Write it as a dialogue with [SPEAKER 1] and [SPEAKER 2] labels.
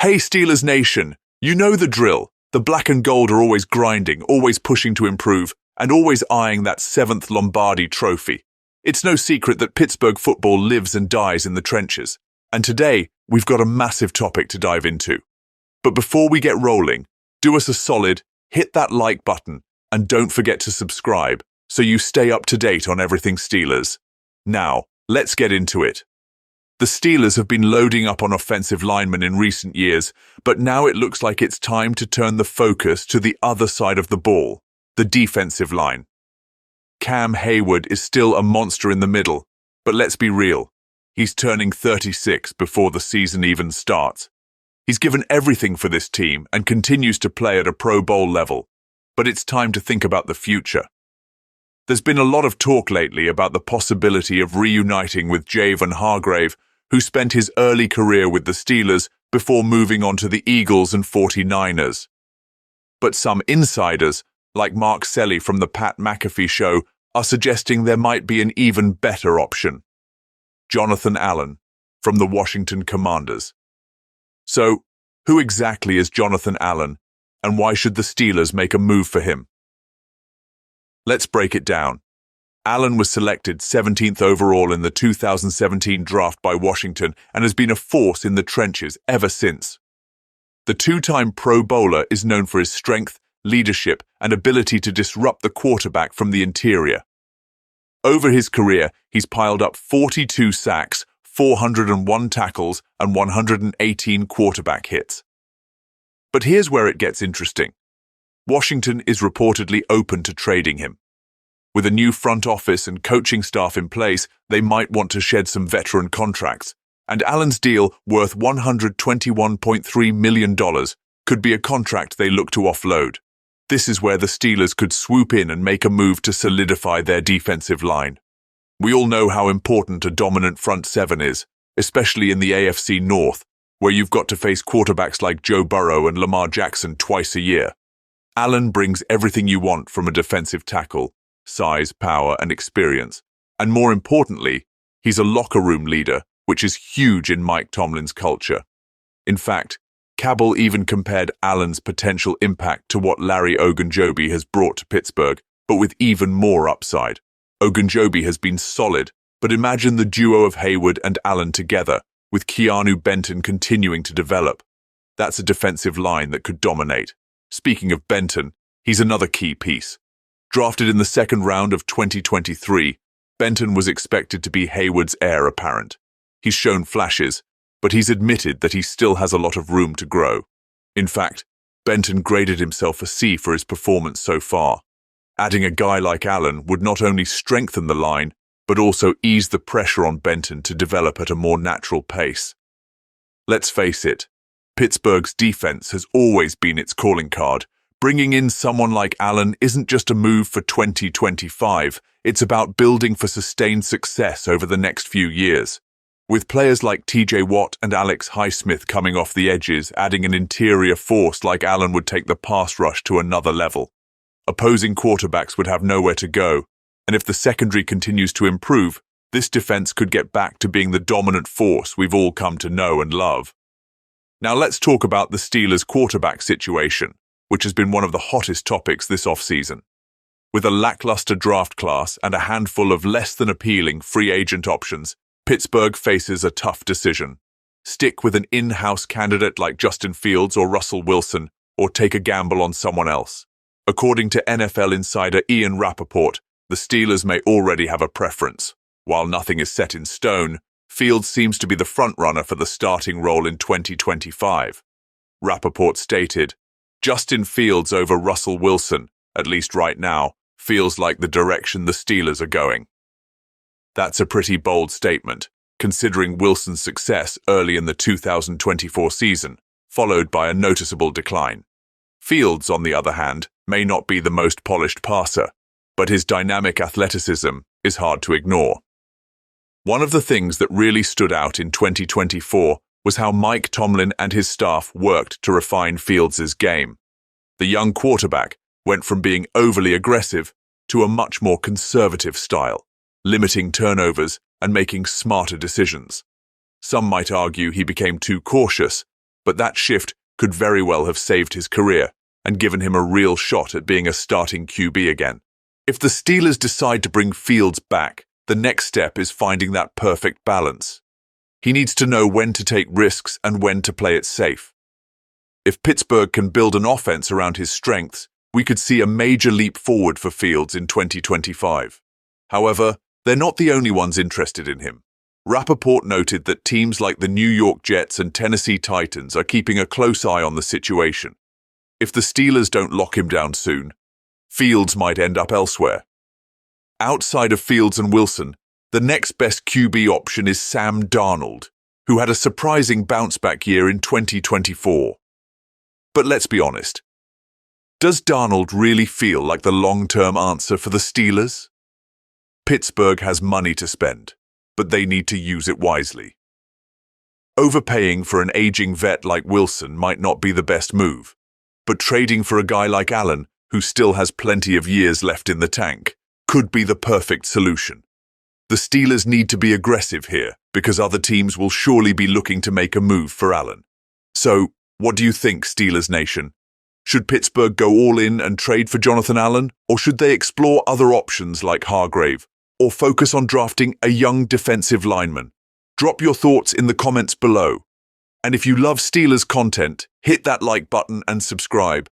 [SPEAKER 1] Hey Steelers Nation, you know the drill. The black and gold are always grinding, always pushing to improve, and always eyeing that 7th Lombardi trophy. It's no secret that Pittsburgh football lives and dies in the trenches, and today we've got a massive topic to dive into. But before we get rolling, do us a solid, hit that like button, and don't forget to subscribe so you stay up to date on everything Steelers. Now, let's get into it. The Steelers have been loading up on offensive linemen in recent years, but now it looks like it's time to turn the focus to the other side of the ball, the defensive line. Cam Heyward is still a monster in the middle, but let's be real, he's turning 36 before the season even starts. He's given everything for this team and continues to play at a Pro Bowl level, but it's time to think about the future. There's been a lot of talk lately about the possibility of reuniting with Javon Hargrave, who spent his early career with the Steelers before moving on to the Eagles and 49ers. But some insiders, like Mark Selly from the Pat McAfee Show, are suggesting there might be an even better option. Jonathan Allen, from the Washington Commanders. So, who exactly is Jonathan Allen, and why should the Steelers make a move for him? Let's break it down. Allen was selected 17th overall in the 2017 draft by Washington and has been a force in the trenches ever since. The two-time Pro Bowler is known for his strength, leadership, and ability to disrupt the quarterback from the interior. Over his career, he's piled up 42 sacks, 401 tackles, and 118 quarterback hits. But here's where it gets interesting. Washington is reportedly open to trading him. With a new front office and coaching staff in place, they might want to shed some veteran contracts, and Allen's deal, worth $121.3 million, could be a contract they look to offload. This is where the Steelers could swoop in and make a move to solidify their defensive line. We all know how important a dominant front seven is, especially in the AFC North, where you've got to face quarterbacks like Joe Burrow and Lamar Jackson twice a year. Allen brings everything you want from a defensive tackle: size, power, and experience. And more importantly, he's a locker room leader, which is huge in Mike Tomlin's culture. In fact, Cabell even compared Allen's potential impact to what Larry Ogunjobi has brought to Pittsburgh, but with even more upside. Ogunjobi has been solid, but imagine the duo of Heyward and Allen together, with Keanu Benton continuing to develop. That's a defensive line that could dominate. Speaking of Benton, he's another key piece. Drafted in the second round of 2023, Benton was expected to be Heyward's heir apparent. He's shown flashes, but he's admitted that he still has a lot of room to grow. In fact, Benton graded himself a C for his performance so far. Adding a guy like Allen would not only strengthen the line, but also ease the pressure on Benton to develop at a more natural pace. Let's face it, Pittsburgh's defense has always been its calling card. Bringing in someone like Allen isn't just a move for 2025, it's about building for sustained success over the next few years. With players like TJ Watt and Alex Highsmith coming off the edges, adding an interior force like Allen would take the pass rush to another level. Opposing quarterbacks would have nowhere to go, and if the secondary continues to improve, this defense could get back to being the dominant force we've all come to know and love. Now let's talk about the Steelers' quarterback situation, which has been one of the hottest topics this offseason. With a lackluster draft class and a handful of less than appealing free agent options, Pittsburgh faces a tough decision. Stick with an in-house candidate like Justin Fields or Russell Wilson, or take a gamble on someone else. According to NFL insider Ian Rappaport, the Steelers may already have a preference. While nothing is set in stone, Fields seems to be the frontrunner for the starting role in 2025. Rappaport stated, "Justin Fields over Russell Wilson, at least right now, feels like the direction the Steelers are going." That's a pretty bold statement, considering Wilson's success early in the 2024 season, followed by a noticeable decline. Fields, on the other hand, may not be the most polished passer, but his dynamic athleticism is hard to ignore. One of the things that really stood out in 2024 was how Mike Tomlin and his staff worked to refine Fields' game. The young quarterback went from being overly aggressive to a much more conservative style, limiting turnovers and making smarter decisions. Some might argue he became too cautious, but that shift could very well have saved his career and given him a real shot at being a starting QB again. If the Steelers decide to bring Fields back, the next step is finding that perfect balance. He needs to know when to take risks and when to play it safe. If Pittsburgh can build an offense around his strengths, we could see a major leap forward for Fields in 2025. However, they're not the only ones interested in him. Rappaport noted that teams like the New York Jets and Tennessee Titans are keeping a close eye on the situation. If the Steelers don't lock him down soon, Fields might end up elsewhere. Outside of Fields and Wilson, the next best QB option is Sam Darnold, who had a surprising bounce-back year in 2024. But let's be honest. Does Darnold really feel like the long-term answer for the Steelers? Pittsburgh has money to spend, but they need to use it wisely. Overpaying for an aging vet like Wilson might not be the best move, but trading for a guy like Allen, who still has plenty of years left in the tank, could be the perfect solution. The Steelers need to be aggressive here, because other teams will surely be looking to make a move for Allen. So, what do you think, Steelers Nation? Should Pittsburgh go all in and trade for Jonathan Allen, or should they explore other options like Hargrave, or focus on drafting a young defensive lineman? Drop your thoughts in the comments below. And if you love Steelers content, hit that like button and subscribe.